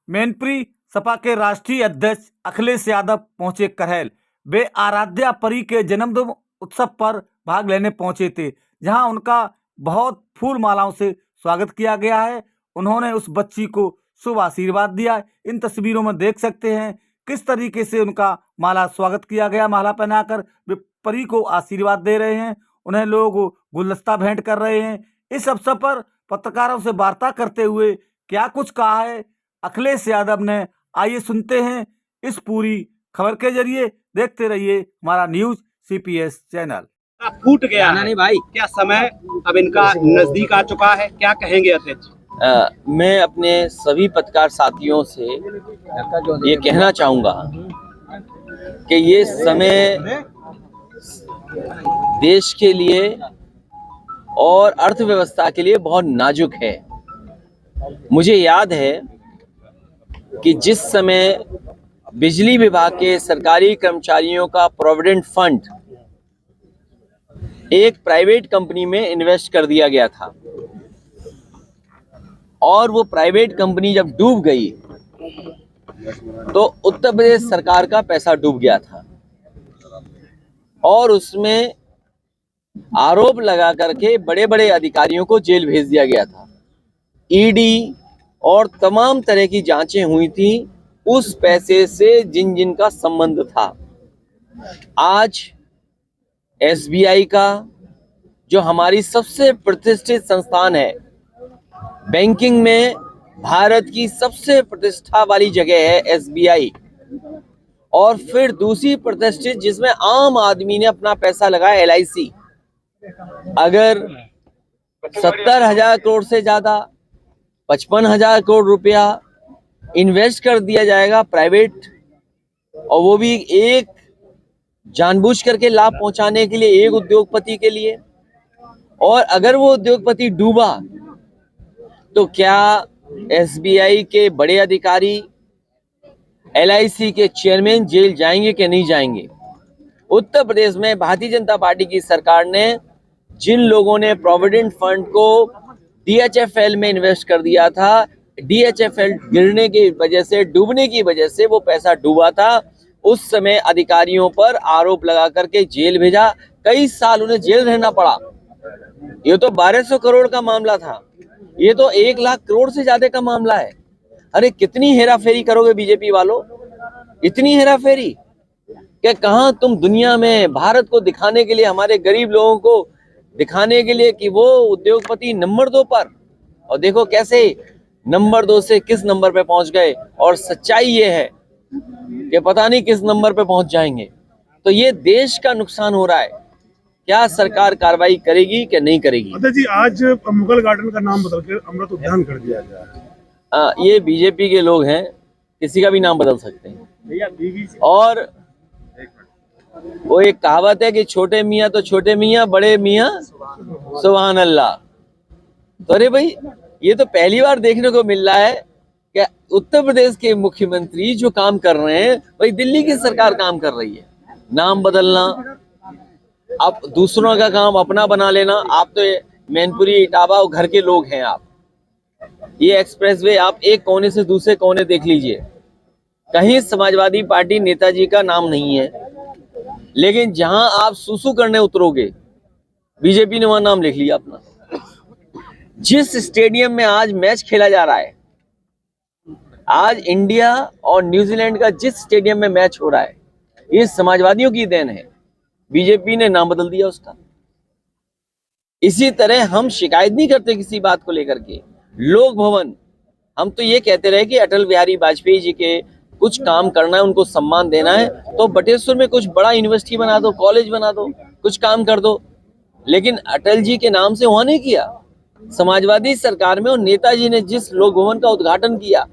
मैनपुरी सपा के राष्ट्रीय अध्यक्ष अखिलेश यादव पहुंचे करहल। वे आराध्या परी के जन्मदिन उत्सव पर भाग लेने पहुंचे थे, जहां उनका बहुत फूल मालाओं से स्वागत किया गया है। उन्होंने उस बच्ची को शुभ आशीर्वाद दिया। इन तस्वीरों में देख सकते हैं किस तरीके से उनका माला स्वागत किया गया। माला पहनाकर वे परी को आशीर्वाद दे रहे हैं। उन्हें लोग गुलदस्ता भेंट कर रहे हैं। इस अवसर पर पत्रकारों से वार्ता करते हुए क्या कुछ कहा है अखिलेश यादव ने, आइए सुनते हैं इस पूरी खबर के जरिए। देखते रहिए हमारा न्यूज CPS चैनल। फूट गया है नहीं भाई, क्या समय अब इनका नजदीक आ चुका है, क्या कहेंगे अध्यक्ष? मैं अपने सभी पत्रकार साथियों से ये कहना चाहूँगा कि ये समय देश के लिए और अर्थव्यवस्था के लिए बहुत नाजुक है। मुझे याद है कि जिस समय बिजली विभाग के सरकारी कर्मचारियों का प्रोविडेंट फंड एक प्राइवेट कंपनी में इन्वेस्ट कर दिया गया था और वो प्राइवेट कंपनी जब डूब गई तो उत्तर प्रदेश सरकार का पैसा डूब गया था और उसमें आरोप लगा करके बड़े बड़े अधिकारियों को जेल भेज दिया गया था। ED और तमाम तरह की जांचें हुई थी उस पैसे से जिन जिन का संबंध था। आज SBI का, जो हमारी सबसे प्रतिष्ठित संस्थान है, बैंकिंग में भारत की सबसे प्रतिष्ठा वाली जगह है SBI, और फिर दूसरी प्रतिष्ठित जिसमें आम आदमी ने अपना पैसा लगाया LIC। अगर 70,000 करोड़ से ज्यादा 55,000 करोड़ रुपया इन्वेस्ट कर दिया जाएगा प्राइवेट, और वो भी एक जानबूझ करके लाभ पहुंचाने के लिए, एक उद्योगपति के लिए, और अगर वो उद्योगपति डूबा तो क्या SBI के बड़े अधिकारी, LIC के चेयरमैन जेल जाएंगे कि नहीं जाएंगे? उत्तर प्रदेश में भारतीय जनता पार्टी की सरकार ने जिन लोगों ने प्रोविडेंट फंड को DHFL में इन्वेस्ट कर दिया था, DHFL गिरने की वजह से, डूबने की वजह से वो पैसा डूबा था, उस समय अधिकारियों पर आरोप लगा करके जेल भेजा। कई साल उन्हें जेल रहना पड़ा। ये तो 1200 करोड़ का मामला था, ये तो 1 लाख करोड़ से ज्यादा का मामला है। अरे कितनी हेराफेरी करोगे बीजेपी वालों, इतनी हेराफेरी कि कहां तुम दुनिया में भारत को दिखाने के लिए, हमारे गरीब लोगों को दिखाने के लिए कि वो उद्योगपति नंबर 2 पर, और देखो कैसे नंबर 2 से किस नंबर पे पहुंच गए। और सच्चाई ये है कि पता नहीं किस नंबर पे पहुंच जाएंगे। तो ये देश का नुकसान हो रहा है। क्या सरकार कार्रवाई करेगी कि नहीं करेगी? अध्यक्ष जी, आज मुगल गार्डन का नाम बदल कर अमृत उद्यान कर दिया गया है। ये बीजेपी के लोग हैं, किसी का भी नाम बदल सकते हैं। और वो एक कहावत है कि छोटे मियाँ तो छोटे मियाँ, बड़े मियाँ सुभान अल्लाह। तो अरे भाई, ये तो पहली बार देखने को मिल रहा है कि उत्तर प्रदेश के मुख्यमंत्री जो काम कर रहे हैं वही दिल्ली की सरकार काम कर रही है। नाम बदलना, अब दूसरों का काम अपना बना लेना। आप तो मैनपुरी इटावा घर के लोग हैं। आप ये एक्सप्रेसवे आप एक कोने से दूसरे कोने देख लीजिए, कहीं समाजवादी पार्टी नेताजी का नाम नहीं है, लेकिन जहां आप सुसु करने उतरोगे बीजेपी ने वहां नाम लिख लिया अपना। जिस स्टेडियम में आज मैच खेला जा रहा है, आज इंडिया और न्यूजीलैंड का जिस स्टेडियम में मैच हो रहा है, ये समाजवादियों की देन है। बीजेपी ने नाम बदल दिया उसका। इसी तरह हम शिकायत नहीं करते किसी बात को लेकर के। लोक भवन, हम तो ये कहते रहे कि अटल बिहारी वाजपेयी जी के कुछ काम करना है, उनको सम्मान देना है, तो बटेश्वर में कुछ बड़ा यूनिवर्सिटी बना दो, कॉलेज बना दो, कुछ काम कर दो। लेकिन अटल जी के नाम से वहां नहीं किया। समाजवादी सरकार में और नेताजी ने जिस लोक भवन का उद्घाटन किया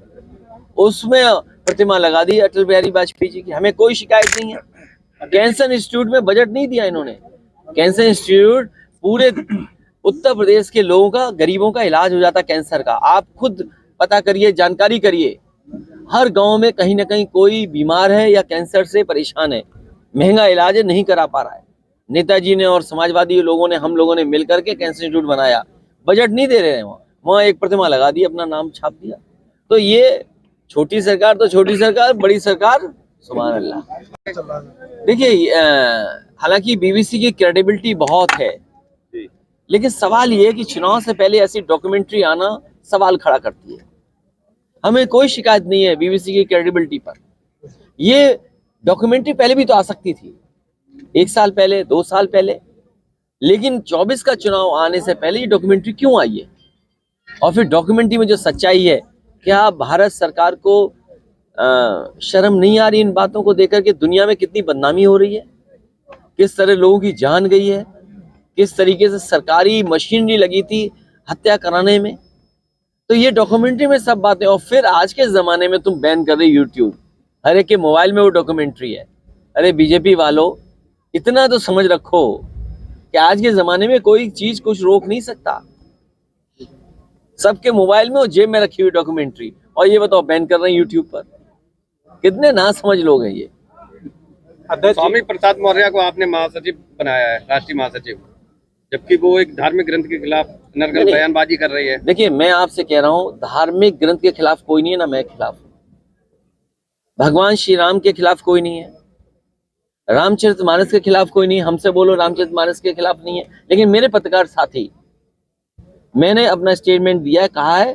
उसमें प्रतिमा लगा दी अटल बिहारी वाजपेयी जी की। हमें कोई शिकायत नहीं है। कैंसर इंस्टीट्यूट में बजट नहीं दिया इन्होंने। कैंसर इंस्टीट्यूट पूरे उत्तर प्रदेश के लोगों का, गरीबों का इलाज हो जाता कैंसर का। आप खुद पता करिए, जानकारी करिए, हर गांव में कहीं ना कहीं कोई बीमार है या कैंसर से परेशान है, महंगा इलाज नहीं करा पा रहा है। नेताजी ने और समाजवादी लोगों ने, हम लोगों ने मिलकर के कैंसर इंस्टीट्यूट बनाया। बजट नहीं दे रहे हैं, वहाँ एक प्रतिमा लगा दी, अपना नाम छाप दिया। तो ये छोटी सरकार तो छोटी सरकार, बड़ी सरकार सुभान अल्लाह। देखिए हालांकि बीबीसी की क्रेडिबिलिटी बहुत है, लेकिन सवाल ये है कि चुनाव से पहले ऐसी डॉक्यूमेंट्री आना सवाल खड़ा करती है। हमें कोई शिकायत नहीं है बीबीसी की क्रेडिबिलिटी पर। ये डॉक्यूमेंट्री पहले भी तो आ सकती थी, 1 साल पहले, 2 साल पहले, लेकिन 24 का चुनाव आने से पहले ये डॉक्यूमेंट्री क्यों आई है? और फिर डॉक्यूमेंट्री में जो सच्चाई है, क्या भारत सरकार को शर्म नहीं आ रही इन बातों को देखकर कि दुनिया में कितनी बदनामी हो रही है, किस तरह लोगों की जान गई है, किस तरीके से सरकारी मशीनरी लगी थी हत्या कराने में? तो ये डॉक्यूमेंट्री में सब बातें। और फिर आज के जमाने में तुम बैन कर रहे यूट्यूब, हर एक के मोबाइल में वो डॉक्यूमेंट्री है। अरे बीजेपी वालों, इतना तो समझ रखो कि आज के जमाने में कोई चीज कुछ रोक नहीं सकता। सबके मोबाइल में वो जेब में रखी हुई डॉक्यूमेंट्री, और ये बताओ बैन कर रहे हैं यूट्यूब पर। कितने नासमझ लोग हैं ये। स्वामी प्रसाद मौर्य को आपने महासचिव बनाया है, राष्ट्रीय महासचिव, जबकि वो एक धार्मिक ग्रंथ के खिलाफ नरगल बयानबाजी कर रही है। देखिए मैं आपसे कह रहा हूं, धार्मिक ग्रंथ के खिलाफ कोई नहीं है, ना मैं खिलाफ हूं। भगवान श्री राम के खिलाफ कोई नहीं है, रामचरितमानस के खिलाफ कोई नहीं। हमसे बोलो रामचरितमानस के खिलाफ नहीं है, लेकिन मेरे पत्रकार साथी, मैंने अपना स्टेटमेंट दिया है, कहा है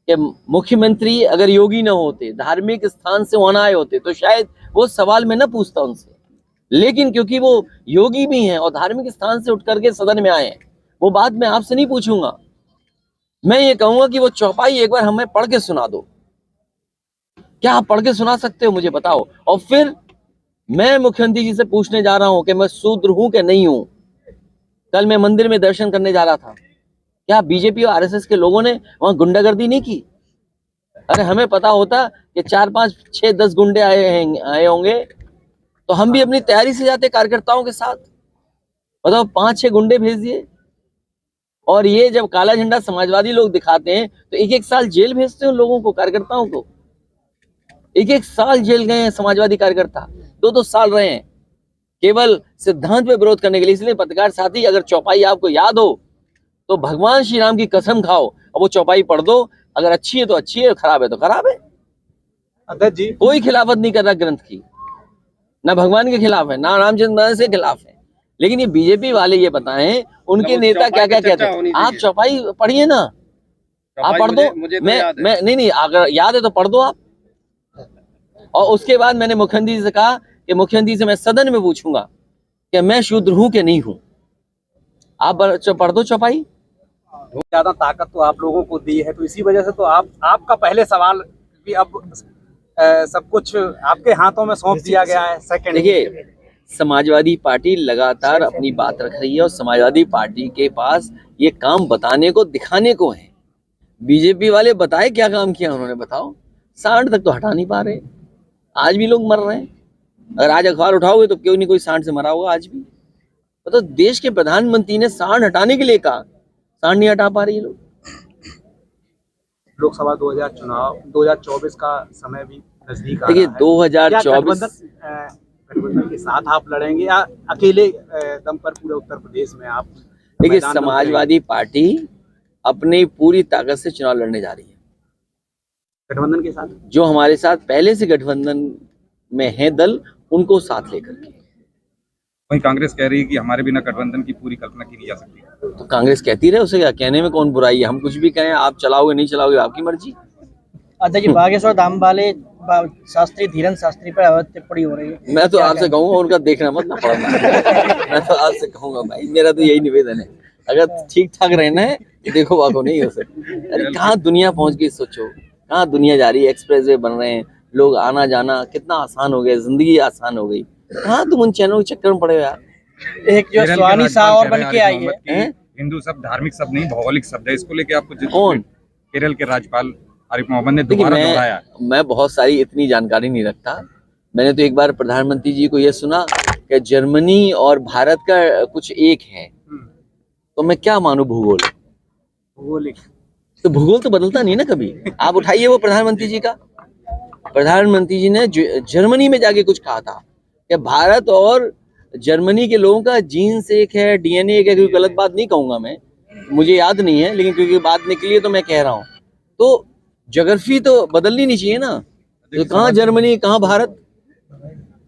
कि मुख्यमंत्री अगर योगी न होते, धार्मिक स्थान से वहां आए होते, तो शायद वो सवाल मैं न पूछता उनसे। लेकिन क्योंकि वो योगी भी हैं और धार्मिक स्थान से उठ करके सदन में आए हैं, वो बात मैं आपसे नहीं पूछूंगा। मैं ये कहूंगा कि वो चौपाई एक बार हमें पढ़ के सुना दो। क्या आप पढ़ के सुना सकते हो? मुझे बताओ। और फिर मैं मुख्यमंत्री जी से पूछने जा रहा हूं कि मैं शूद्र हूं कि नहीं हूं। कल मैं मंदिर में दर्शन करने जा रहा था, क्या बीजेपी और आरएसएस के लोगों ने वहां गुंडागर्दी नहीं की? अरे हमें पता होता कि 4, 5, 6, 10 गुंडे आए होंगे, तो हम भी अपनी तैयारी से जाते कार्यकर्ताओं के साथ। बताओ, 5-6 गुंडे भेज दिए। और ये जब काला झंडा समाजवादी लोग दिखाते हैं तो 1-1 साल जेल भेजते हैं उन लोगों को, कार्यकर्ताओं को। 1-1 साल जेल गए हैं समाजवादी कार्यकर्ता, 2-2 साल रहे हैं, केवल सिद्धांत पे विरोध करने के लिए। इसलिए पत्रकार साथी, अगर चौपाई आपको याद हो तो भगवान श्री राम की कसम खाओ और वो चौपाई पढ़ दो। अगर अच्छी है तो अच्छी है, खराब है तो खराब है। अध्यक्ष जी, कोई खिलाफत नहीं कर रहा ग्रंथ की, ना भगवान के खिलाफ है, ना रामचंद्र के खिलाफ है। लेकिन ये बीजेपी वाले ये बताएं उनके नेता क्या क्या कहते हैं। आप चौपाई पढ़िए ना, आप पढ़ दो। मैं नहीं, अगर याद है तो पढ़ दो आप। और उसके बाद मैंने मुख्यमंत्री जी से कहा कि मुख्यमंत्री से मैं सदन में पूछूंगा कि मैं शूद्र हूं कि नहीं हूं। आप पढ़ दो चौपाई। ज्यादा ताकत तो आप लोगों को दी है, तो इसी वजह से तो आपका पहले सवाल भी अब सब कुछ आपके हाथों में सौंप दिया गया है। सेकंड, देखिए समाजवादी पार्टी लगातार अपनी बात रख रही है और समाजवादी पार्टी के पास ये काम बताने को, दिखाने को है। बीजेपी वाले बताए क्या काम किया उन्होंने, बताओ। सांड तक तो हटा नहीं पा रहे, आज भी लोग मर रहे हैं। अगर आज अखबार उठाओगे तो क्यों नहीं कोई सांड से मरा होगा आज भी। तो देश के प्रधानमंत्री ने सांड हटाने के लिए कहा, सांड नहीं हटा पा रही लोग। लोकसभा 2024 का समय भी नजदीक आ रहा है। देखिए 2024 गठबंधन के साथ आप लड़ेंगे या अकेले दम पर पूरे उत्तर प्रदेश में आप? देखिए समाजवादी पार्टी अपनी पूरी ताकत से चुनाव लड़ने जा रही है गठबंधन के साथ। जो हमारे साथ पहले से गठबंधन में है दल, उनको साथ लेकर के। वहीं कांग्रेस कह रही है कि हमारे बिना गठबंधन की पूरी कल्पना की नहीं जा सकती। तो कांग्रेस कहती रहे, उसे क्या कहने में कौन बुराई है। हम कुछ भी कहें, आप चलाओगे नहीं चलाओगे आपकी मर्जी। अध्यक्ष जी, बागेश्वर धाम वाले शास्त्री धीरेन्द्र शास्त्री पर अवैध टिप्पणी हो रही है। मैं तो आपसे कहूंगा उनका देखना मत ना पड़ना। मैं तो आपसे कहूंगा भाई, मेरा तो यही निवेदन है, अगर ठीक ठाक रहना है तो देखो वाको नहीं हो सकती। अरे कहाँ दुनिया पहुंच गई, सोचो कहाँ दुनिया जा रही है। एक्सप्रेस वे बन रहे हैं, लोग आना जाना कितना आसान हो गया, जिंदगी आसान हो गई। कहाँ तुम उन चैनलों के चक्कर में पड़े हो यार। एक जो स्वानी शाह और बन के आई है। हिंदू शब्द धार्मिक शब्द नहीं, भौगोलिक शब्द है। इसको लेके आपको कौन? केरल के राज्यपाल आरिफ मोहम्मद ने दोबारा दोहराया। मैं बहुत सारी इतनी जानकारी नहीं रखता। मैंने तो एक बार प्रधानमंत्री जी को यह सुना कि जर्मनी और भारत का कुछ एक है, तो मैं क्या मानूं भूगोल। तो भूगोल तो बदलता नहीं ना कभी। आप उठाइए वो प्रधानमंत्री जी का, प्रधानमंत्री जी ने जर्मनी में जाके कुछ कहा था कि भारत और जर्मनी के लोगों का जीन्स एक है, डीएनए एक है। कोई गलत बात नहीं कहूंगा मैं, मुझे याद नहीं है, लेकिन क्योंकि बात निकली है तो मैं कह रहा हूं। तो ज्योग्राफी तो बदलनी नहीं चाहिए ना। तो कहाँ जर्मनी, कहाँ भारत?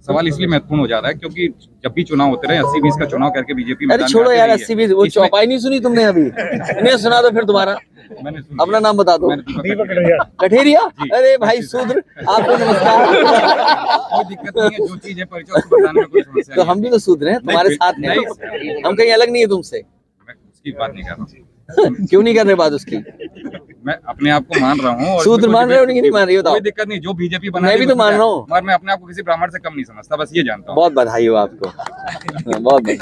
सवाल इसलिए महत्वपूर्ण हो जा रहा है क्योंकि जब भी चुनाव होते रहे 80-20 का चुनाव करके बीजेपी अरे छोड़ो यार 80-20, वो चौपाई नहीं सुनी तुमने अभी? नहीं सुना तो फिर दोबारा मैंने सुन अपना नाम बता दो। दीपक कटरिया। कठेरिया? अरे भाई शूद्र, आपको नमस्कार। कोई दिक्कत नहीं है, जो चीज है परिचय उसको बताने में कोई समस्या तो नहीं हम भी तो शूद्र हैं, तुम्हारे साथ हैं, नहीं। हम कहीं अलग नहीं है तुमसे। मैं उसकी बात नहीं कर रहा हूँ, क्यों नहीं कर रहे बात उसकी? मैं अपने आप को मान रहा हूँ। और शूद्र कोई मान रहे हो कि नहीं मान रही हो? कोई दिक्कत नहीं, जो बीजेपी बना मैं रही भी है तो उसमें मान क्या रहा है? हूँ। मगर मैं अपने आप को किसी ब्राह्मण से कम नहीं समझता, बस ये जानता हूँ। बहुत बधाई हो आपको, बहुत बधाई।